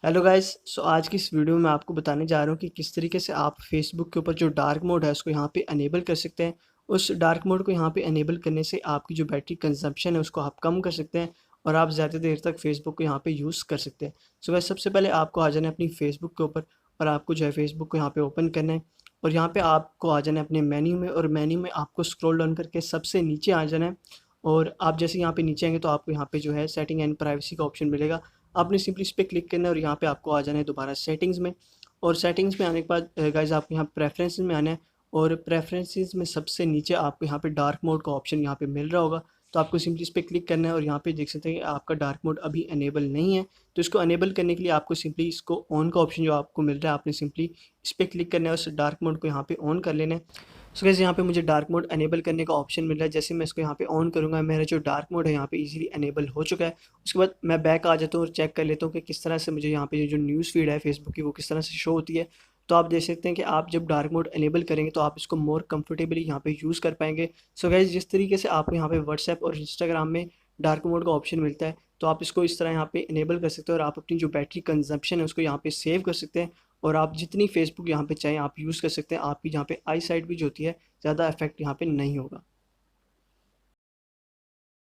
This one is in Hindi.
Hello guys. आज की इस वीडियो में मैं आपको बताने जा रहा हूँ कि किस तरीके से आप फेसबुक के ऊपर जो डार्क मोड है उसको यहाँ पे अनेबल कर सकते हैं। उस डार्क मोड को यहाँ पे अनेबल करने से आपकी जो बैटरी कंजप्शन है उसको आप कम कर सकते हैं और आप ज़्यादा देर तक फेसबुक को यहाँ पे यूज़ कर सकते हैं। सो गाइस, सबसे पहले आपको आ जाना है अपनी फेसबुक के ऊपर और आपको जो है फेसबुक को यहाँ पे ओपन करना है और यहाँ पे आपको आ जाना है अपने मेन्यू में और मेन्यू में आपको स्क्रॉल डाउन करके सबसे नीचे आ जाना है। और आप जैसे यहाँ पे नीचे आएंगे तो आपको यहाँ पे जो है सेटिंग एंड प्राइवेसी का ऑप्शन मिलेगा। आपने सिंपली इस पे क्लिक करना है और यहाँ पे आपको आ जाना है दोबारा सेटिंग्स में। और सेटिंग्स में आने के बाद गाइस आपको यहाँ प्रेफरेंसेस में आना है और प्रेफरेंसेस में सबसे नीचे आपको यहाँ पे डार्क मोड का ऑप्शन यहाँ पे मिल रहा होगा। तो आपको सिंपली इस पे क्लिक करना है और यहाँ पे देख सकते हैं कि आपका डार्क मोड अभी अनेबल नहीं है। तो इसको अनेबल करने के लिए आपको सिंपली इसको ऑन का ऑप्शन जो आपको मिल रहा है आपने सिंपली इस पे क्लिक करना है और उस डार्क मोड को यहाँ पे ऑन कर लेना है। सो गाइस, यहाँ पे मुझे डार्क मोड अनेबल करने का ऑप्शन मिल रहा है। जैसे मैं इसको यहाँ पे ऑन करूँगा मेरा जो डार्क मोड है यहाँ पे इजीली अनेबल हो चुका है। उसके बाद मैं बैक आ जाता हूँ और चेक कर लेता हूँ कि किस तरह से मुझे यहाँ पे जो न्यूज़ फीड है फेसबुक की वो किस तरह से शो होती है। तो आप देख सकते हैं कि आप जब डार्क मोड अनेबल करेंगे तो आप इसको मोर कंफर्टेबली यहाँ पे यूज़ कर पाएंगे। सो गाइस, जिस तरीके से आपको यहाँ पे व्हाट्सएप और इंस्टाग्राम में डार्क मोड का ऑप्शन मिलता है तो आप इसको इस तरह यहाँ पे इनेबल कर सकते हो और आप अपनी जो बैटरी कंजप्शन है उसको यहाँ पे सेव कर सकते हैं। और आप जितनी फेसबुक यहाँ पे चाहें आप यूज़ कर सकते हैं। आपकी यहाँ पे आई साइट भी जो होती है ज़्यादा इफेक्ट यहाँ पे नहीं होगा।